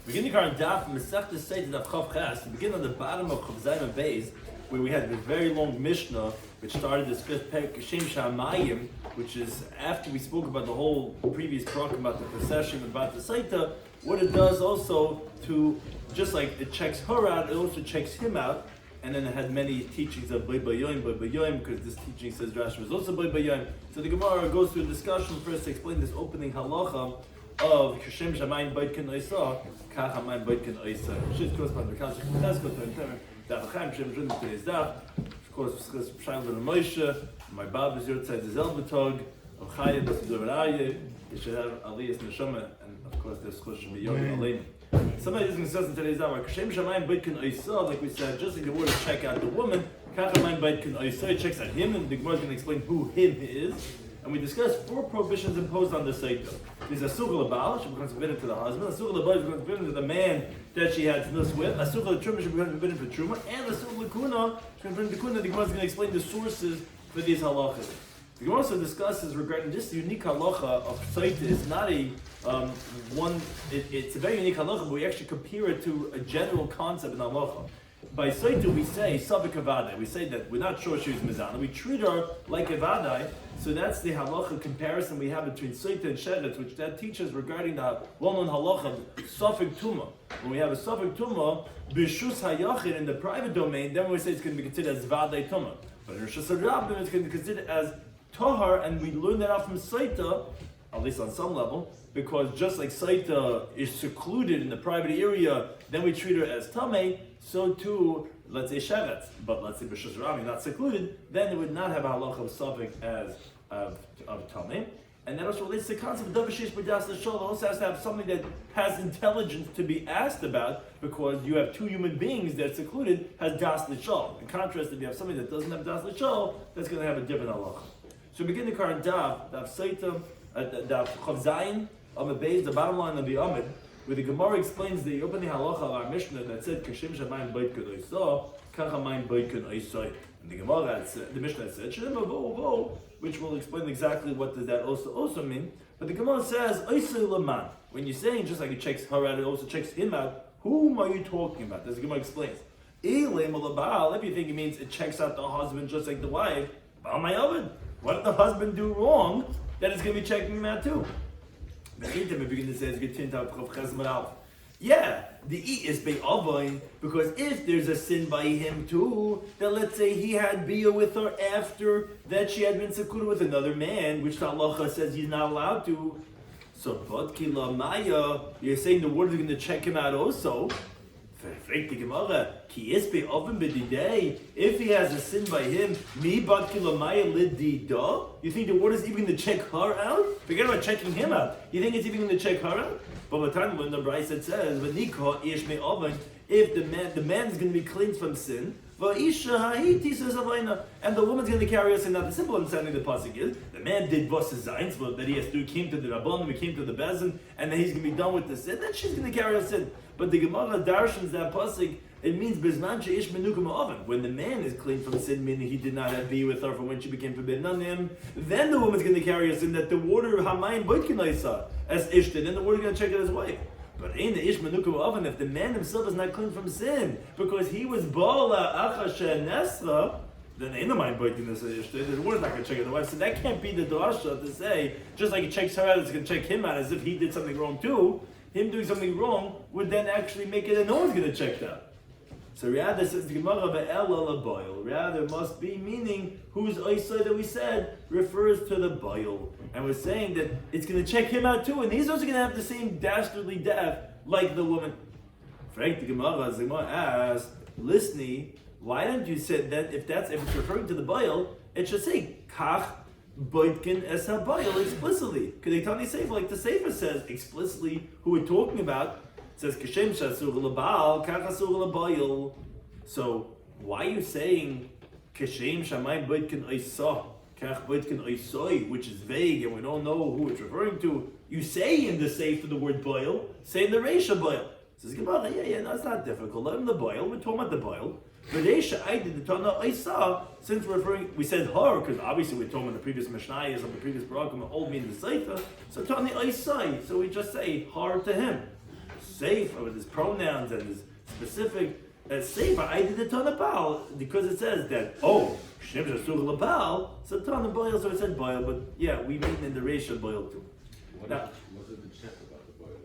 Beginning our Daf Mesechta Sotah Daf Chav Ches, to begin on the bottom of Chav Zayin Beis, where we had this very long Mishnah, which started this fifth Perek Kashem Shamayim, which is after we spoke about the whole previous talk about the procession about the Sotah. What it does also to, just like it checks her out, it also checks him out. And then it had many teachings of Boi Bayoim, because this teaching says Rashi was also Boi Bayoim. So the Gemara goes through a discussion first to explain this opening halacha of Kashem Shamayim Baitkin Oisa, Kach Hamayim Baitkin Oisa. She's corresponding to Kalshik Medesko, Daf Chaim Shem Shem today's Daf. Of course, Shaim Ben Moshe, my Bab is your side, the Zelbatog, of Chayim, the Sidovarayeh, you should have Aliyas Neshama, and of course, there's Chosh Miyomi Aleim. Somebody is going to discuss in today's Daf, Kashem Shamayim Baitkin Oisa, like we said, just like the word to check out the woman, Kach Hamayim Baitkin Oisa, checks out him, and the Gemara is going to explain who him is. And we discussed 4 prohibitions imposed on the Sotah. There's a Asur L'Baal, she becomes forbidden to the husband. Asur L'Baal, she becomes forbidden to the man that she had snus with. Asur L'Truma, she becomes forbidden for Truma. And Asur L'Kuna, she becomes forbidden to Kuna. The Gemara is going to explain the sources for these halachas. The Gemara also discusses regarding this unique halacha of Sotah. It's not a it's a very unique halacha, but we actually compare it to a general concept in halacha. By Sotah, we say Savik Avadai. We say that we're not sure she was Mizana. We treat her like Avadai. So that's the halacha comparison we have between Sotah and Sheretz, which that teaches regarding the well-known halacha Safik Tuma. When we have a Safik Tuma, B'shus Hayachid in the private domain, then we say it's going to be considered as Vadai Tuma. But in Rishus HaRabim, it's going to be considered as Tahar, and we learn that out from Sotah, at least on some level, because just like Sotah is secluded in the private area, then we treat her as Tameh, so too, let's say Sheretz, but let's say B'shus HaRabim, not secluded, then it would not have a halacha of Safik as of Tameh. And that also relates to the concept of Davashish B'das L'Shol. It also has to have something that has intelligence to be asked about, because you have 2 human beings that secluded has Das L'Shol. In contrast, if you have something that doesn't have Das L'Shol, that's going to have a different halacha. So we begin the current Daf Sotah, Daf Chav Zayin, on the base, the bottom line of the Amid, where the Gemara explains the opening halacha of our Mishnah that said Kashem Shamayim Baitkin Oisa, Kach Hamayim Baitkin Oisa. And the Gemara, the Mishnah said Shem Avo, which will explain exactly what does that also mean. But the Gemara says Oisa Laman. When you're saying just like it checks her out, it also checks him out. Whom are you talking about? As the Gemara explains, if you think it means it checks out the husband just like the wife, Baal my oven. What did the husband do wrong that it's going to be checking him out too? Yeah, the E is be'avoin, because if there's a sin by him too, then let's say he had bia with her after that she had been sekur with another man, which the halacha says he's not allowed to. So, Bodki la Maya, you're saying the word is going to check him out also. If he has a sin by him, you think the word is even going to check her out? Forget about checking him out. You think it's even going to check her out? But by the time when the Brayse says, if the man is going to be cleansed from sin, and the woman's going to carry us in. Now the simple understanding of the pasuk is the man did vos zayin, but that he has to came to the rabbanim, he came to the bezin, and then he's going to be done with the sin. Then she's going to carry us in. But the Gemara darshans that pasuk, it means bizman sheish menuka ma'oven. When the man is clean from sin, meaning he did not have be with her from when she became forbidden on him, then the woman's going to carry us in that the water hamayim boitkin oisa as ishted, then the water is going to check out his wife. But in the ish menuka ma'oven, if the man himself is not clean from sin because he was bala achasha nesra, then in the mind boitkin oisa, the water's not going to check out the wife. So that can't be the drasha to say just like he checks her out, it's going to check him out as if he did something wrong too. Him doing something wrong would then actually make it that no one's going to check that. So rather, says the Gemara, rather must be meaning whose oisai that we said refers to the boil. And we're saying that it's going to check him out too, and he's also going to have the same dastardly death like the woman. Frank, the Gemara asked, Listni, why don't you say that if it's referring to the boil, it should say kach boitkin es haboil explicitly. Because they tell me safe, like the Sefer says explicitly who we're talking about. It says kashem shasur l'baal kach asur l'boil. So why are you saying kashem shamayim boitkin oisa kach boitkin oisoi, which is vague and we don't know who it's referring to? You say in the Sefer the word boil, say in the Reisha boil. It says Gemara, no, it's not difficult. Let him the boil. We're talking about the boil. V'reisha I did the Tana Oisa, since we said her, because obviously we're talking about the previous Mishnayos of the previous Baruchim, all mean the Sotah, so Tana Oisa, so we just say her to him. safe with his pronouns and his specific safe. I did the Tana Baal because it says that Shem Shasur Labal, so Tana Boil, so it said Boil, but yeah, we mean in the ratio Boil too. What Now, is the check about the boil?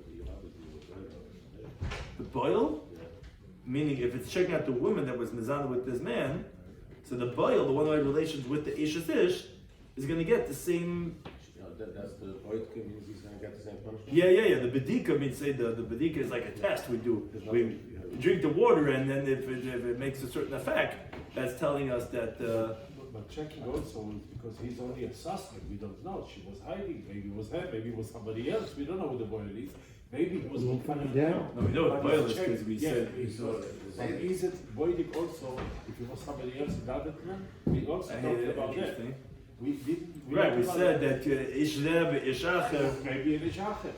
the Boil, meaning if it's checking out the woman that was Mizana with this man, so the Boil, the one who had relations with the Ish is going to get the same. That's the boil means he's going to get the same punishment? Yeah. The Bedika means, say the Bedika is like a test we do. We drink the water, and then if it makes a certain effect, that's telling us that. But checking also because he's only a suspect. We don't know. She was hiding. Maybe it was her. Maybe it was somebody else. We don't know who the boy is. Maybe it was Mufana down. No, we know what boil is because we said. But is it boiling also if it was somebody else in the other plan? We also talked about that. We didn't. We said that Ishlev Ishacher. Maybe an Ishacher.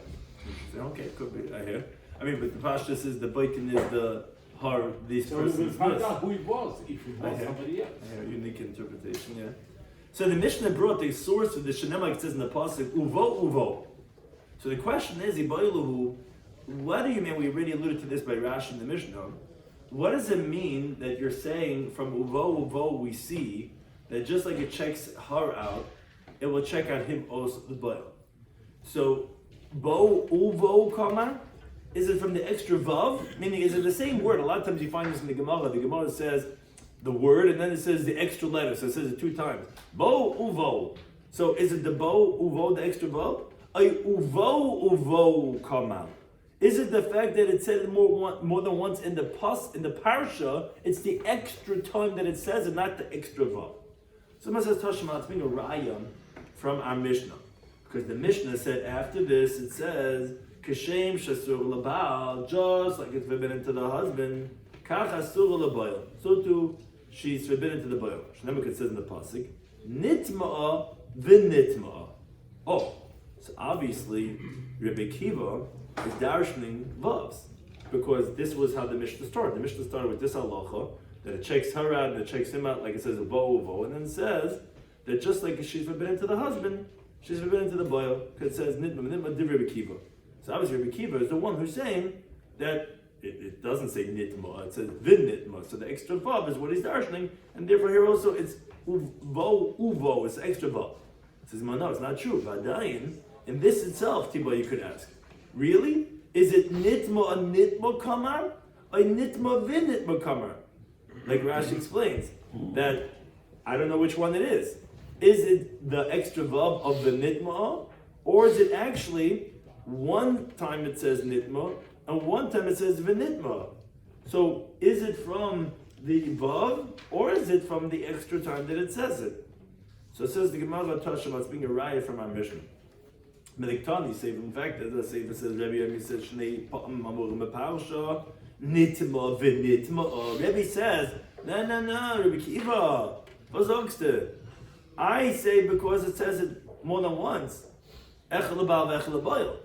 Okay, could be. I hear. I mean, but the Pashtus is the Baitin is the har these So we will persons. find out who it was if it was somebody else. I hear. Unique interpretation, yeah. So the Mishnah brought the source of the Shenema, it says in the pasuk Uvo. So the question is, Iboiluhu, what do you mean? We already alluded to this by Rashi in the Mishnah. What does it mean that you're saying from Uvo we see that just like it checks her out, it will check out him also the boil. So Uvo kama, is it from the extra vav? Meaning, is it the same word? A lot of times you find this in the Gemara. The Gemara says the word and then it says the extra letter. So it says it 2 times. Uvo. So is it the uvo, the extra vav? Uvo come out. Is it the fact that it said more than once in the parsha? It's the extra time that it says, and not the extra vav. Someone says Tashma, it's being a raya from our Mishnah, because the Mishnah said after this it says Kashem Shasur Labal, just like it's forbidden to the husband. Kach Asur Laboil. So too she's forbidden to the boil. Shneimuk it says in the pasuk Nitma'a v'nitma'a. So obviously, Rabbi Kiva is darshaning vavs, because this was how the Mishnah started. The Mishnah started with this halacha, that it checks her out and it checks him out, like it says uvo, and then it says that just like she's forbidden to the husband, she's forbidden to the boil, because it says nitma div Rabbi Kiva. So obviously Rabbi Kiva is the one who's saying that it doesn't say nitma, it says vin nitma. So the extra vav is what he's darshaning, and therefore here also it's uvo, it's extra vav. It says, no, it's not true. Vadayin, in this itself, Tiba, you could ask, really? Is it nitma a nitma kamar? A nitma vin nitma kamar? Like Rashi explains, that I don't know which one it is. Is it the extra vav of the nitma, or is it actually one time it says nitma, and one time it says vinitma? So is it from the vav, or is it from the extra time that it says it? So it says the Gemara Tashma, it's being a raya from our Mishnah. Meliktani say, in fact, as I say, it says Rabbi Yomi says Shnei Pa'am Mamurim Parsha Nitma v'Nitma. Rabbi says, no, Rabbi Kiva, was sagst du? I say because it says it more than once. Echel Bal v'Echel Boil.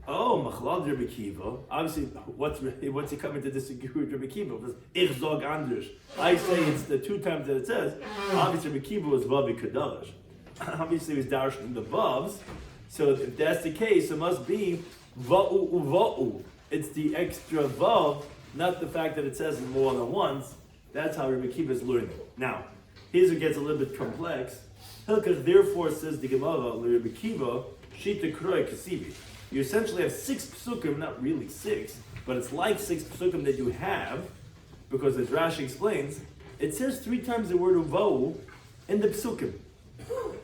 Machlad Rabbi Kiva. Obviously, what's he coming to disagree with Rabbi Kiva? Because Ich zog anders. I say it's the 2 times that it says. Obviously, Rabbi Kiva was Vavi Kadash. Obviously, he was darshing the Vavs. So if that's the case, it must be Va'u Uva'u. It's the extra Vav, not the fact that it says it more than once. That's how Rabbi Kiva is learning. Now, here's it gets a little bit complex. Hilkach therefore says the Gemara, Rabbi Kiva, Shita Kroi Kasivi. You essentially have 6 psukim, not really 6, but it's like 6 psukim that you have, because as Rashi explains, it says 3 times the word uvo in the psukim.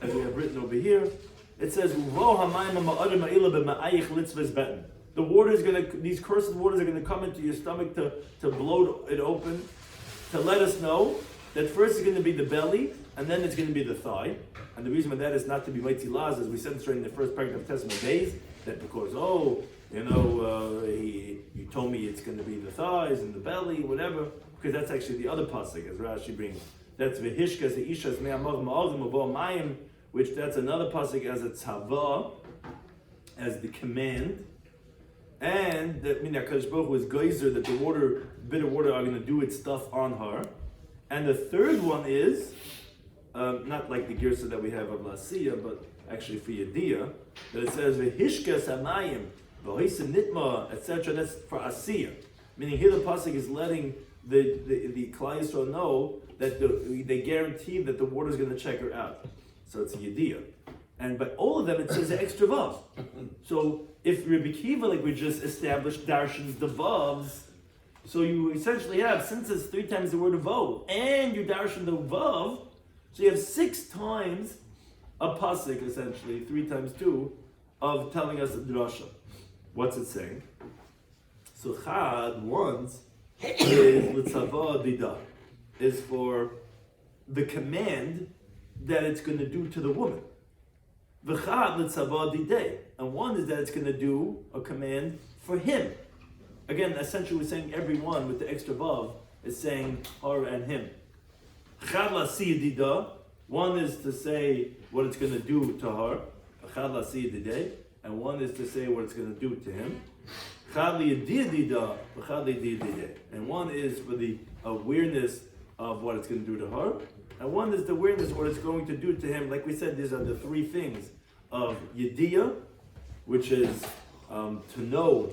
As we have written over here, it says uvo hamayim ma'adim ma'ila b'ma'ayich litzvahs beten. The water is going to, these cursed waters are going to come into your stomach to blow it open, to let us know that first it's going to be the belly, and then it's going to be the thigh. And the reason for that is not to be mighty laws, as we said during the first paragraph of Testament days, that because, you told me it's going to be the thighs and the belly, whatever, because that's actually the other pasuk, as Rashi brings. That's v'hishkas ishas me'amor ma'azim avo mayim, which that's another pasuk as a tzava, as the command. And that HaKadosh Baruch Hu is geyser, that the bitter water are going to do its stuff on her. And the third one is, not like the girsa that we have of Lasiya, but actually for Yediyah, that it says, V'hishkas hamayim, V'hoisim nitma, etc. That's for asiya. Meaning here the pasuk is letting the Klal Yisrael know that they guarantee that the water is going to check her out. So it's a yediyah. And by all of them it says the extra vav. So if Rabbi Kiva, like we just established, darshans the vavs, so you essentially have, since it's 3 times the word of vav, and you darshan the vav, so you have 6 times a pasuk, essentially, 3 times 2, of telling us a drasha. What's it saying? So chad, once, is l'tzava dida, is for the command that it's going to do to the woman. V'chad l'tzava didei, and one is that it's going to do a command for him. Again, essentially we're saying every one with the extra vav is saying her and him. Chad l'asiyah dida, one is to say what it's going to do to her, chad l'asiyah didei, and one is to say what it's going to do to him. And one is for the awareness of what it's going to do to her, and one is the awareness of what it's going to do to him. Like we said, these are the 3 things of yediyah, which is to know,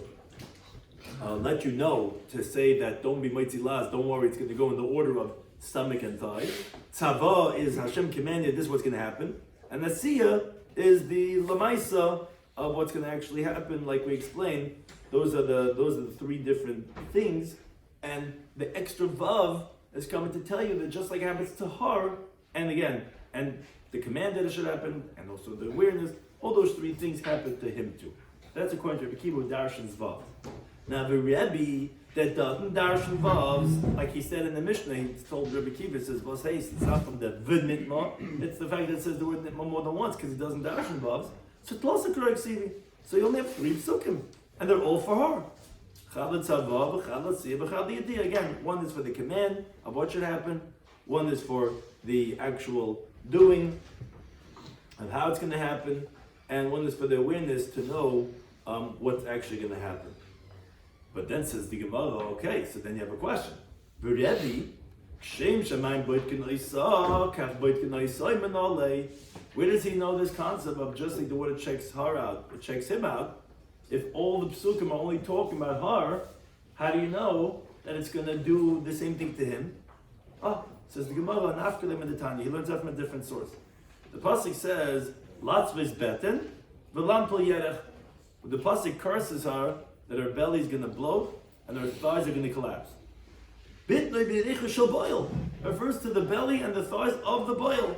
let you know, to say that don't be mitzi las, don't worry, it's going to go in the order of stomach and thigh. Tzava is Hashem commanded, this is what's going to happen. And Asiyah is the lamaisa of what's going to actually happen, like we explained. Those are the 3 different things, and the extra vav is coming to tell you that just like it happens to her, and again, and the command that it should happen, and also the awareness, all those 3 things happen to him too. That's according to Rabbi Kiva Darshan's vav. Now the Rebbe that doesn't darshan vavs, like he said in the Mishnah, he told Rabbi Kiva, says, "Vos heis." It's not from the vid nitma, it's the fact that it says the word nitma more than once because he doesn't darshan vavs. So tlosa correct sivi. So you only have 3 psukim. And they're all for her. Again, one is for the command of what should happen, one is for the actual doing of how it's going to happen, and one is for the awareness to know what's actually going to happen. But then says the Gemara, okay, so then you have a question. Where does he know this concept of just like the water checks her out, it checks him out? If all the psukim are only talking about her, how do you know that it's going to do the same thing to him? Says the Gemara, nafkalim in the Tanya. He learns that from a different source. The pasuk says, "Latzvis beten, v'lam pol yerech." The pasuk curses her that her belly is going to bloat and her thighs are going to collapse. Bitnoi b'yerecha shel boil refers to the belly and the thighs of the boil.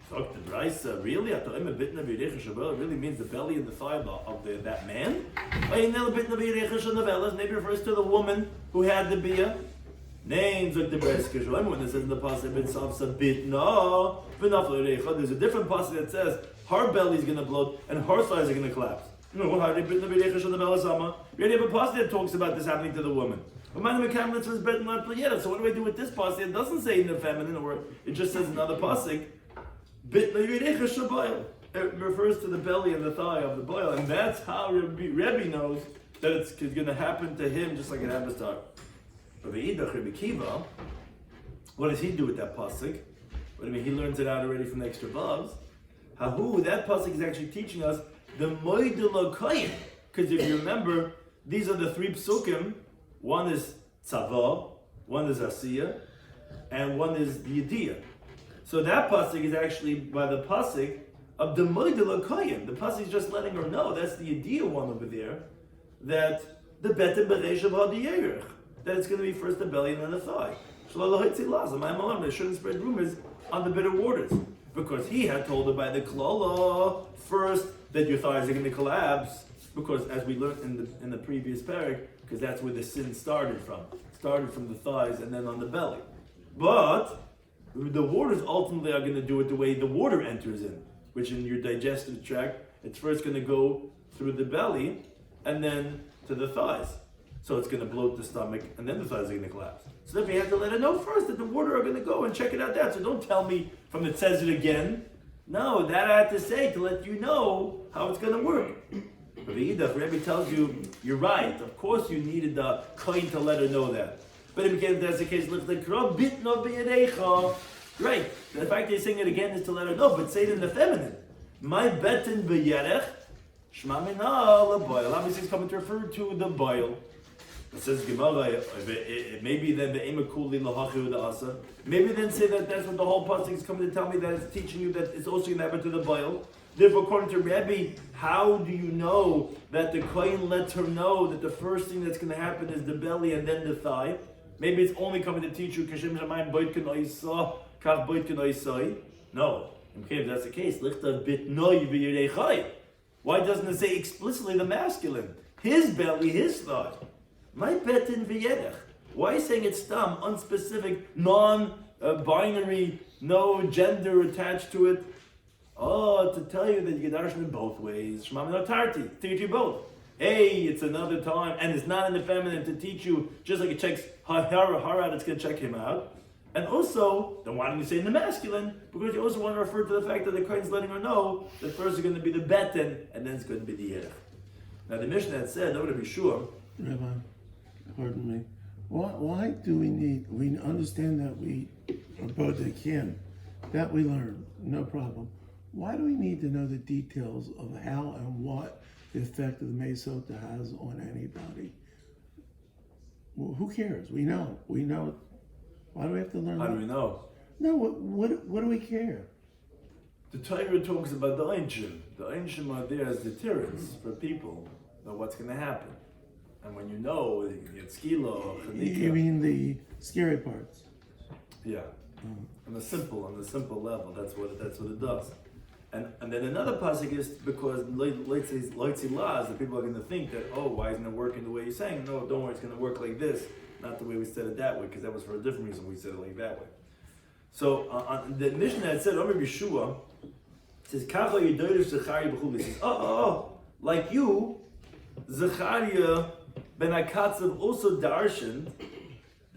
Really? It really means the belly and the thigh of that man? Maybe it refers to the woman who had the bia. Names like the Breska. When it says in the pasuk, there's a different pasuk that says her belly is going to bloat and her thighs are going to collapse. You already have a pasuk that talks about this happening to the woman. So what do I do with this pasuk? It doesn't say in the feminine, or it just says another pasuk. It refers to the belly and the thigh of the boil, and that's how Rebbe knows that it's going to happen to him just like it happens to her. Rabbi Kiva, what does he do with that pasuk? He learns it out already from the extra vavs. That pasuk is actually teaching us the moidul koyim. Because if you remember, these are the 3 psukim. One is tzava, one is asiyah, and one is yediyah. So that pasuk is actually by the pasuk of the moidul koyim. The pasuk is just letting her know, that's the yediyah one over there, that the beten bereish of hadiyerich, that it's going to be first the belly and then the thigh. They shouldn't spread rumors on the bitter waters, because he had told her by the klala first that your thighs are going to collapse, because as we learned in the previous parak, because that's where the sin started from the thighs and then on the belly. But the waters ultimately are going to do it the way the water enters in, which in your digestive tract, it's first going to go through the belly and then to the thighs. So it's going to bloat the stomach and then the thighs are going to collapse. So then we have to let her know first that the water are going to go and check it out there. So don't tell me from it says it again. No, that I have to say to let you know how it's going to work. But the Rebbe tells you, you're right. Of course you needed the kohen to let her know that. But if that's the case, looks like right. The fact they're saying it again is to let her know, but say it in the feminine. My beten b'yerech Shema mina leboil. Obviously, it's coming to refer to the boil. It says Gemara, maybe then the emakuli lahachu the asa. Maybe then say that that's what the whole pasuk is coming to tell me, that it's teaching you that it's also going to happen to the boil. Therefore, according to Rabbi, how do you know that the kohen lets her know that the first thing that's going to happen is the belly and then the thigh? Maybe it's only coming to teach you kashem shamayim boitken oisa kach boitken oisai. No, if that's the case, lichta bit noi v'yirei. Why doesn't it say explicitly the masculine? His belly, his thigh. My betin v'yedech. Why are you saying it's stam, unspecific, non-binary, no gender attached to it? Oh, to tell you that you get darshan in both ways. Shema min tarti, teach you both. Hey, it's another time, and it's not in the feminine to teach you, just like it checks her out, it's going to check him out. And also, then why don't you say in the masculine? Because you also want to refer to the fact that the Kohen's letting her know that first is going to be the betin, and then it's going to be the yedech. Now the Mishnah had said, nobody to be sure. Rabbi, pardon me. Why do we need? We understand that we are both the kin, that we learn, no problem. Why do we need to know the details of how and what the effect of the Sotah has on anybody? Well, who cares? We know. Why do we have to learn? How do we know? No, what do we care? The Torah talks about the Einshim. The Einshim are there as deterrents for people know what's going to happen. And when you know, you can get skila or chanika. You mean the scary parts? Yeah. On the simple level, that's what it does. And then another pasuk is because loitzi laws, that people are going to think that, oh, why isn't it working the way you're saying? No, don't worry, it's going to work like this, not the way we said it that way, because that was for a different reason we said it like that way. So on the Mishnah had said, Rabbi Yeshua says, "Kacha yidodesh Zechariah b'chuli." Says, like you, Zechariah ben Akatzav also darshaned,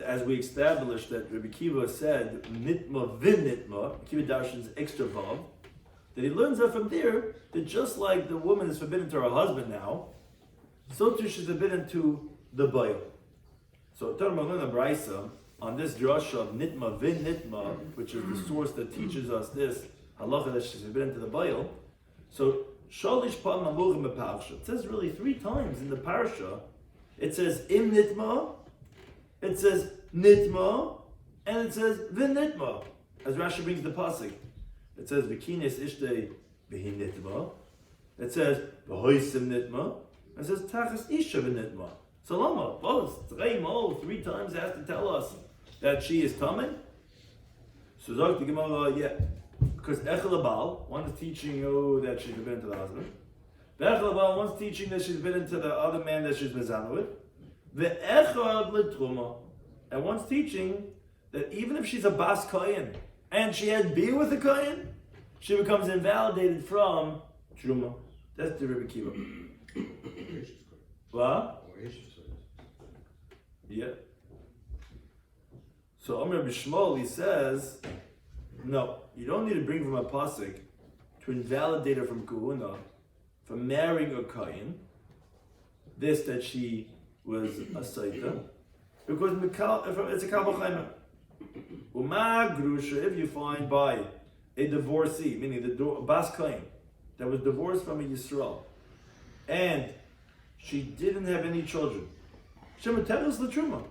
as we established that Rabbi Kiva said, nitma v'nitma, Kiva darshan's extra vav, that he learns that from there, that just like the woman is forbidden to her husband now, so too she's forbidden to the bayil. So Tarmalina Braisa, on this drasha of nitma vin nitma, which is the source that teaches us this halacha that she's forbidden to the bayil. So shalish pan mamuchim beparsha. It says really 3 times in the parsha. It says im nitma, it says nitma, and it says vin nitma. As Rashi brings the pasuk, it says v'kines ishtei v'hin nitma. It says v'hoisim nitma. It says tachas isha v'nitma. So lama, both 3 times has to tell us that she is tamid. So Zok the Gemara, yeah, because Echel Abal, one is teaching you that she's forbidden to the husband. The Echel Abal, one's teaching that she's forbidden to the other man that she's mezana with. The Echad L'Truma, and one's teaching that even if she's a Bas Kohen and she had beer with a Kohen, she becomes invalidated from Truma. That's the Rebbe Kiva. What? Yeah. So Rabbi Shmuel, he says, no, you don't need to bring from a pasuk to invalidate her from kahuna, from marrying a kohen, this that she was a Sotah, because it's a kal v'chayma. Uma grusha, if you find by a divorcee, meaning the bas kohen that was divorced from a Yisrael, and she didn't have any children, shemateres l'truma.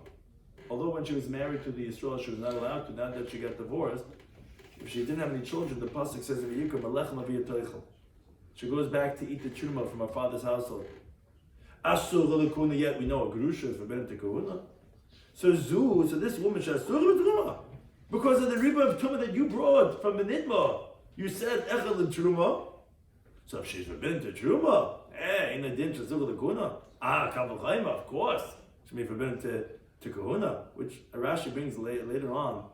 Although when she was married to the Yisrael, she was not allowed to. Now that she got divorced, if she didn't have any children, the pasuk says she goes back to eat the truma from her father's household. Asur l'kuna, yet we know a grusha is forbidden to kahuna. So this woman she asur l'truma because of the riba of truma that you brought from the nidma. You said echad l'truma. So if she's forbidden to truma, in a din asur l'kuna, kal v'chayma, of course, she may be forbidden to kahuna, which Rashi brings later on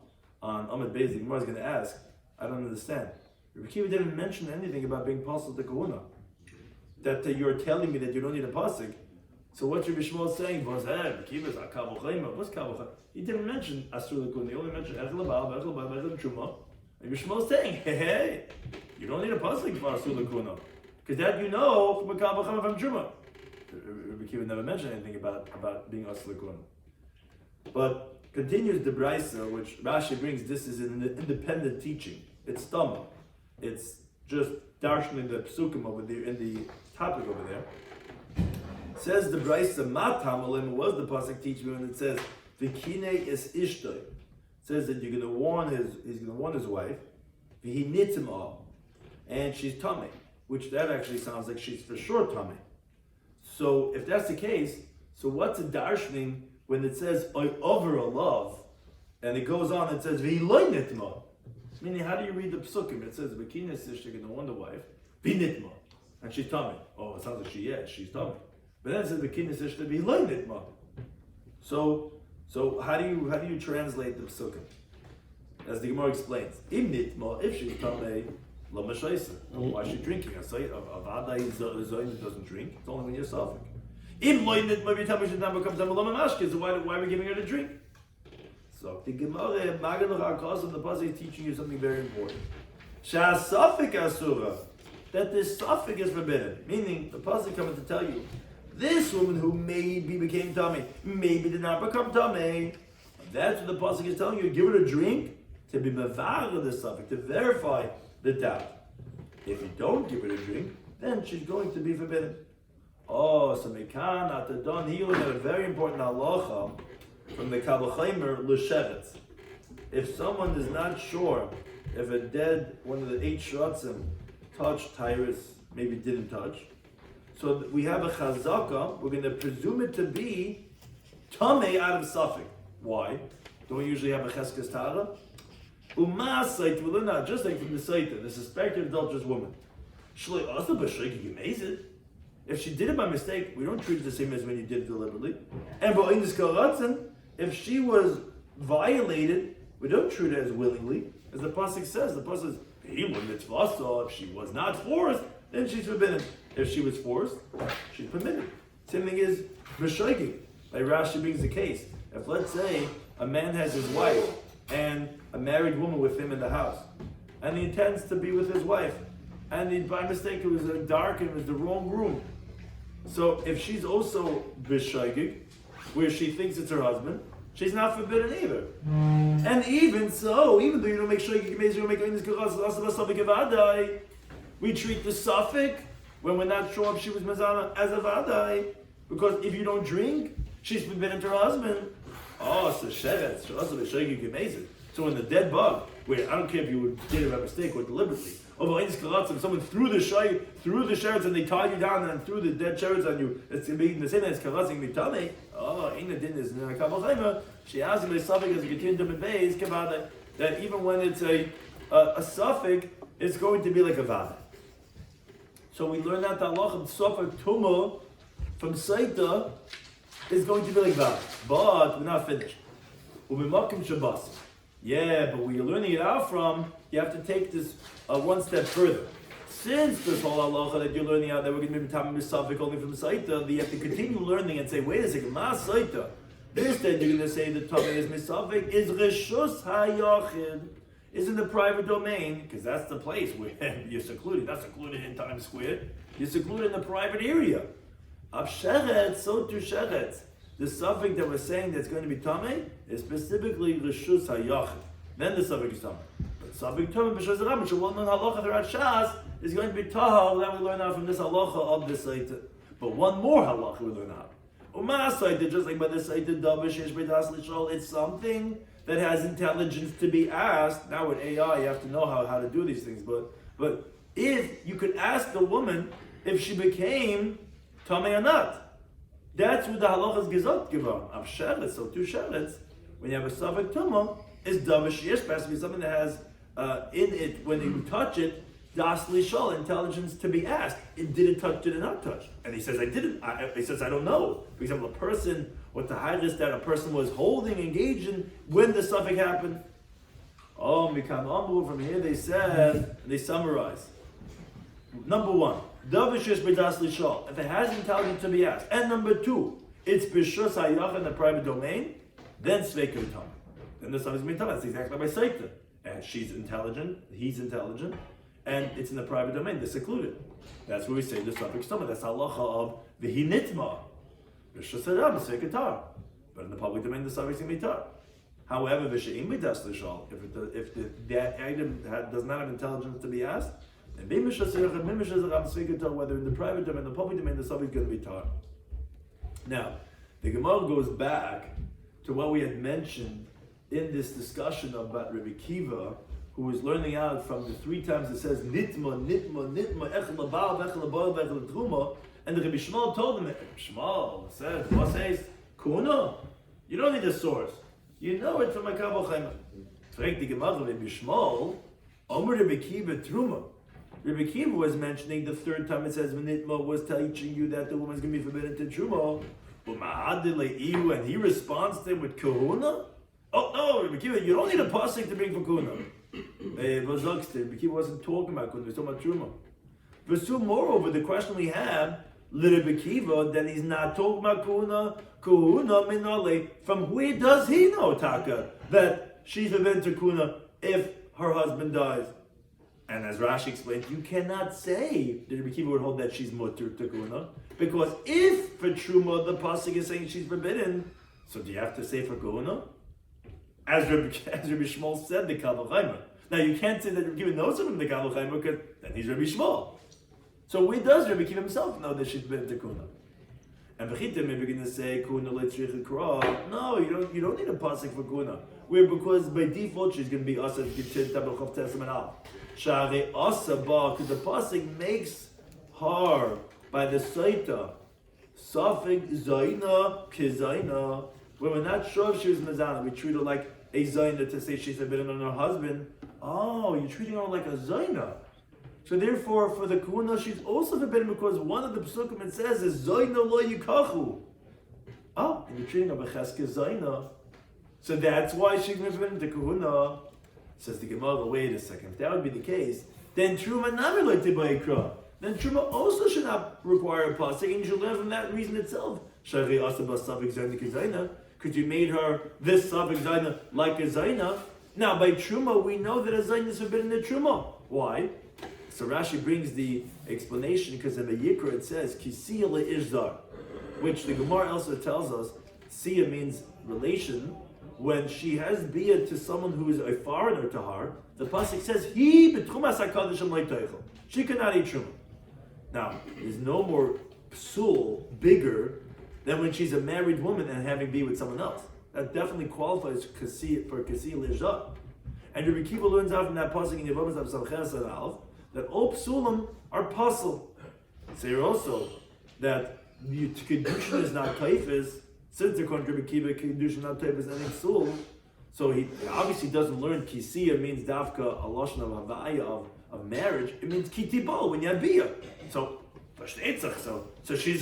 Amud Beis. The Gemara is going to ask, I don't understand. Rabbi Kiva didn't mention anything about being possible to kahuna. That you're telling me that you don't need a pasuk. So what Rabbi Shmuel saying was, Rabbi Kiva's a kal v'chayma. What's kal v'chayma? He didn't mention asur l'kuna. He only mentioned echel l'bal, echel l'bal, echel l'truma. Rabbi Shmuel saying, hey, you don't need a pasuk for asur l'kuna, because that you know from a kal v'chayma from truma. Rabbi Kiva never mentioned anything about being asur l'kuna. But continues the Braisa, which Rashi brings. This is an independent teaching. It's Tama. It's just darshaning the psukim over there in the topic over there. Says the Brisa Matamalim was the pasuk teach me when it says Vikine is Ishtoi. It says that he's gonna warn his wife, Vihinitima, and she's tummy, which that actually sounds like she's for sure tummy. So if that's the case, so what's a darshaning when it says over a love, and it goes on and says Vihiloi Nitma? Meaning, how do you read the psukim? It says Vikine is Ishtoi, gonna warn the wife, Vinitma, and she's tummy. Oh, it sounds like she's tummy. But then it says Vikine is Ishtoi, Vihiloi Nitma. So how do you translate the psukim? As the Gemara explains, Im nitma, if she's tamei, lo mashaysa. Why is she drinking? A vada zoyin doesn't drink. It's only when you're suffering. Im loy nitma, if you tell me she's not become tamei lo mamashke, so why are we giving her to drink? So the Gemara, Magen Chakos, the pasuk is teaching you something very important. Shas safik asura, that this safik is forbidden. Meaning the pasuk coming to tell you, this woman who maybe became tummy, maybe did not become tummy. That's what the pasuk is telling you. Give her a drink to be mevar the suffix, to verify the doubt. If you don't give her a drink, then she's going to be forbidden. Oh, so mekan atadon. He learned a very important halacha from the Kabbalah l'shevetz. If someone is not sure if a dead one of the 8 shratzim touched Tyrus, maybe didn't touch. So we have a chazaka, we're going to presume it to be tamei out of suffix. Why? Don't we usually have a cheskes tara? Umasait, we learn that just like from the Sotah, the suspected adulterous woman. If she did it by mistake, we don't treat it the same as when you did it deliberately. And if she was violated, we don't treat it as willingly. As the pasuk says, if she was not forced, then she's forbidden. If she was forced, she's permitted. Same thing is b'shoigig. Like Rashi brings the case. If let's say a man has his wife and a married woman with him in the house, and he intends to be with his wife, and by mistake it was dark and it was the wrong room. So if she's also b'shoigig, where she thinks it's her husband, she's not forbidden either. And even so, even though you don't make shoigig, you don't make we treat the suffix when we're not sure if she was mezana as a vadai, because if you don't drink, she's forbidden to her husband. Oh, so sheretz, so in the dead bug, where I don't care if you did it by mistake or deliberately. If someone threw the sherets and they tied you down and threw the dead sherets on you, it's going to be the same as karatzing mitame. Oh, Ina din is Kabbalah. She asked him a suffix as a continuum in base, that even when it's a suffix, it's going to be like a vada. So we learn that the halacha of Sotah Tumah from Sotah is going to be like that. But we're not finished. Ubimakim Shabbos. Yeah, but where you're learning it out from, you have to take this one step further. Since this whole halacha that you're learning out that we're going to be talking about only from Sotah, you have to continue learning and say, wait a second, Ma Sotah. This then you're going to say the Tamei is misavik is Reshus HaYachid. Is in the private domain, because that's the place where you're secluded. Not secluded in Times Square. You're secluded in the private area. Ab sheretz, so to sheretz. The suffix that we're saying that's going to be tamei is specifically reshus hayachid. Then the suffix is tamei. But suffix tamei b'shas rabbi, which will learn halacha throughout Shas, is going to be tahal. That we learn out from this halacha of the Sotah. But one more halacha we learn out. Uma Sotah, just like by the Sotah davish yesh b'das l'shol, it's something that has intelligence to be asked. Now with AI, you have to know how to do these things. But if you could ask the woman if she became tamei or not, that's what the halachas gezot given. Av sheretz, so 2 sheretz, when you have a suffix tumah, is davish yesh, has to be something that has in it when you touch it. Das lishol, intelligence to be asked. Did it touch? Did it not touch? And he says, I didn't. He says, I don't know. For example, a person, what the highest that a person was holding, engaged in when the suffix happened. Oh, Mikam Amru, from here they said, they summarize. Number 1, Davish is b'das lishol. If it has intelligence to be asked. And number 2, it's b'shus hayach in the private domain, then sveika v'tam. Then the suffix mitam. That's exactly by Sotah. And she's intelligent, he's intelligent. And it's in the private domain, they're secluded. That's where we say the suffix tumah. That's halacha of v'hinitma. But in the public domain, the suffix is mitar. However, v'she'im b'das l'shal, if that item does not have intelligence to be asked, And whether in the private domain, the public domain, the suffix is going to be taught. Now, the Gemara goes back to what we had mentioned in this discussion about Rabbi Kiva, who was learning out from the 3 times it says nitma, nitma, nitma, echel labal, echel labal, echel truma, and the Rabbi Shmuel told him, Shmuel says, what says, kuna? You don't need a source. You know it from a Kabbalah Chaimer. Fragt the Gemara, Rabbi Shmuel, Omer Rabbi Kiva truma. Rabbi Kiva was mentioning the 3rd time it says nitma was teaching you that the woman's going to be forbidden to truma. And he responds to him with kahuna? Oh no, Rabbi Kiva, you don't need a pasuk to bring for kahuna. Rabbi Kiva wasn't talking about kahuna, he was talking about truma. Verse moreover, the question we have, Rabbi Kiva, that he's not talking about kahuna minale, from where does he know, Taka, that she's forbidden to kahuna if her husband dies? And as Rashi explains, you cannot say that Rabbi Kiva would hold that she's mutter to kahuna, because if for truma the pasuk is saying she's forbidden, so do you have to say for kahuna? As Rabbi Shmuel said, the Kabbalah Chaimer. Now you can't say that Rabbi Kiva knows him from the Kabbalah Chaimer because then he's Rabbi Shmuel. So where does Rabbi Kiva himself know that she's forbidden to kahuna? And v'chita maybe going to say kahuna leitzrich kra. No, you don't need a pasuk for kahuna. Where because by default she's going to be asa g'tin tabel chav testament al. Share asa ba, because the pasuk makes her by the Sotah, Safik Zaina Kizaina, where we're not sure if she was Mazana, we treat her like a Zaina to say she's forbidden on her husband. Oh, you're treating her like a Zaina. So therefore, for the Kahuna, she's also forbidden because one of the Psukim it says is Zaina lo yikachu. Oh, and you're treating her Becheska Zaina. So that's why she's forbidden to Kahuna. Says the Gemara, wait a second, if that would be the case, then Truma never like to buy Ikra. Then Truma also should not require a pasuk, and you should learn from that reason itself. Because you made her this Safik Zaina like a Zaina. Now by Truma, we know that a Zaina is forbidden to Truma. Why? So Rashi brings the explanation because in the Yikra it says Kisiya le'Izdar, which the Gemara also tells us Siya means relation. When she has bia to someone who is a foreigner to her, the pasuk says he betchumas hakadashim leiteichel. She cannot eat truma. Now, there's no more psul bigger than when she's a married woman and having bia with someone else. That definitely qualifies for kasi lejah. And Rabbi Kiva learns out from that pasuk in Yevamos of Samches Alf that all psulim are pasul. Say also that the kedushin is not taifis. Since according to Rabbi Kiva, kedushin not taifis any psul, so he obviously doesn't learn kisiya means dafka a lashon of havaya of marriage. It means kitibo when you have bia. So she's a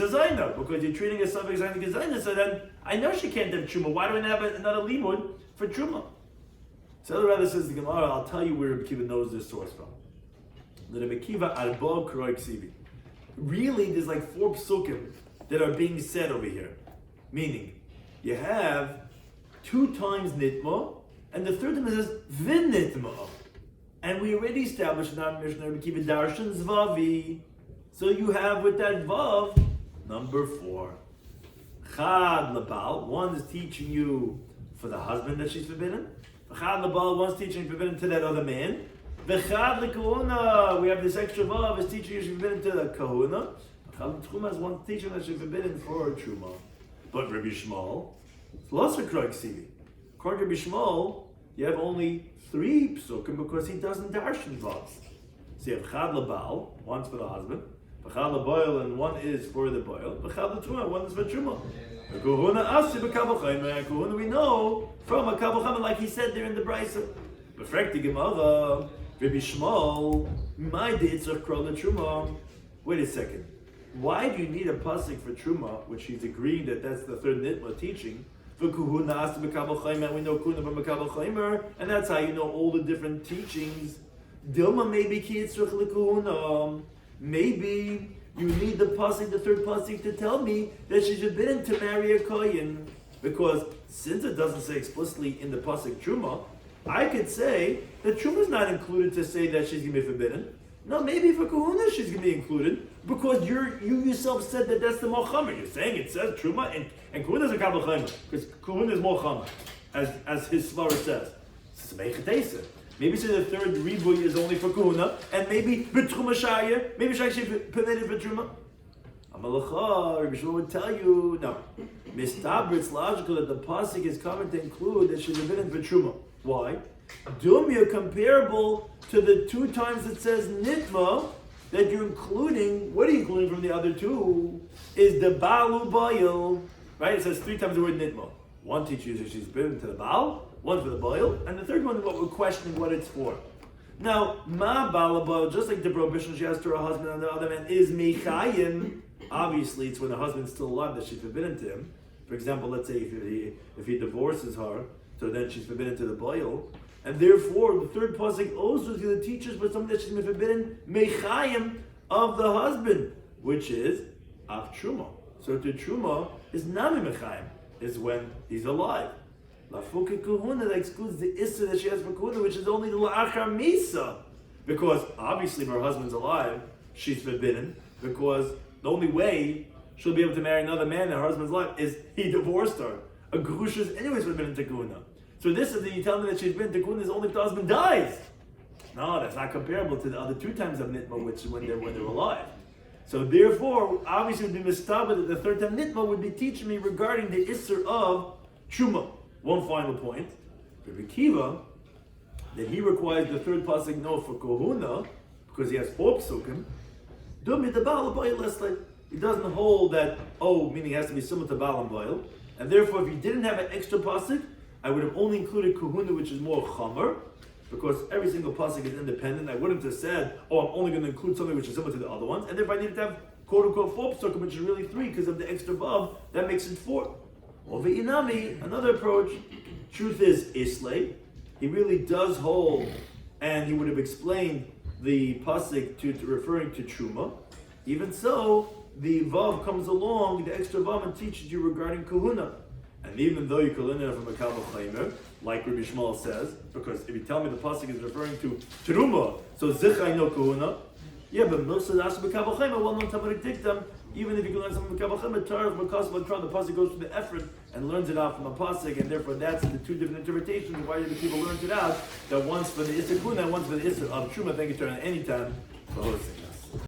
zaina because you're treating a suffix zaina as zaina. So then I know she can't have truma. Why do I have another limud for truma? So the Rebbe says the Gemara. I'll tell you where Rabbi Kiva knows this source from. The Rabbi Kiva arba kroy ksivi. Really, there's like 4 psukim that are being said over here. Meaning, you have 2 times nitma, and the 3rd time it says vin nitma. And we already established in our Mishnah Rabbi Kiva darshan zvavi. So you have with that vav, number 4. Chad labal, one is teaching you for the husband that she's forbidden. Chad labal, one's teaching forbidden to that other man. V'chad lekahuna, we have this extra vav is teaching you she's forbidden to the kahuna. Chad l'tchuma is one teaching that she's forbidden for truma. But Rabbi Shmuel, Loser Krog Sivi. According to Rabbi Shmuel, you have only 3 psukim because he doesn't darshan vavs. So you have Chad labal, one's for the husband, Chad laboil, and one is for the boil, Chad l'truma, one is for truma. Kahuna asi b'kabel chaymer. Kahuna we know from a kabel chaymer, like he said there in the brisa. Befrek the Gemara, Rabbi Shmuel, my deitzach kro l'truma. Wait a second. Why do you need a pasuk for truma, which he's agreeing that that's the 3rd nitma teaching? For kahuna as to mekabel chaymer, we know kuna from mekabel chaymer, and that's how you know all the different teachings. Dilma maybe ki yitzrach lekahuna. Maybe you need the pasuk, the 3rd pasuk, to tell me that she's forbidden to marry a kohen, because since it doesn't say explicitly in the pasuk truma, I could say that truma is not included to say that she's going to be forbidden. No, maybe for kahuna she's going to be included because you yourself said that that's the mochamer. You're saying it says truma and kahuna is a kabel chaymer because kahuna is mochamer, as his svara says. It's a Maybe say the third ribui is only for kahuna, and maybe betruma shaya, maybe shaya permitted betruma. Amalacha, Rabbi Shlomo would tell you, no. Mistaber, it's logical that the pasuk is coming to include that she's forbidden betruma. Why? Dumya comparable to the 2 times it says nitma, that you're including, what are you including from the other 2? Is the balu bayil, right? It says 3 times the word nitma. One teaches that she's forbidden to the baal, one for the bayil, and the third one is what we're questioning what it's for. Now, ma bala bayil, just like the prohibition she has to her husband on the other man, is mechayim. Obviously, it's when the husband's still alive that she's forbidden to him. For example, let's say if he divorces her, so then she's forbidden to the bayil. And therefore, the third pasuk also is going to teach us for something that she's been forbidden mechayim of the husband, which is av truma. So the truma is nami mechayim, is when he's alive. Lafuke kahuna, that excludes the issa that she has for kahuna, which is only the la'achar misa. Because obviously, if her husband's alive, she's forbidden. Because the only way she'll be able to marry another man in her husband's life is he divorced her. A grusha is anyways forbidden to kahuna. So this is that you tell me that she's been tikkun is only if the husband dies. No, that's not comparable to the other 2 times of nitma, which when they're alive. So therefore, obviously it would be mistaba that the third time nitma would be teaching me regarding the isser of truma. One final point, Rabbi Kiva, that he requires the third pasuk no for kohuna because he has 4 psukim. He doesn't hold that meaning it has to be similar to Baal and Baal, and therefore if he didn't have an extra pasuk, I would have only included kahuna, which is more chamer, because every single pasuk is independent. I wouldn't have said, I'm only going to include something which is similar to the other ones. And if I needed to have quote unquote 4 psukim, which is really 3 because of the extra vav, that makes it 4. Over inami, another approach. Truth is Islay. He really does hold, and he would have explained the pasuk to referring to truma. Even so, the vav comes along, the extra vav, and teaches you regarding kahuna. And even though you can learn it from a kabel chaymer, like Rabbi Shmuel says, because if you tell me the pasuk is referring to teruma, so zichai no kahuna, yeah, but milsa das b'kabel chaymer, well-known Talmudic dictum, even if you can learn something from kabel chaymer, Torah because the pasuk goes through the effort and learns it out from a pasuk, and therefore that's the 2 different interpretations of why the people learned it out. That one's for the issa kahuna, and one's for the issa of truma. Thank you, Torah, anytime for hosting.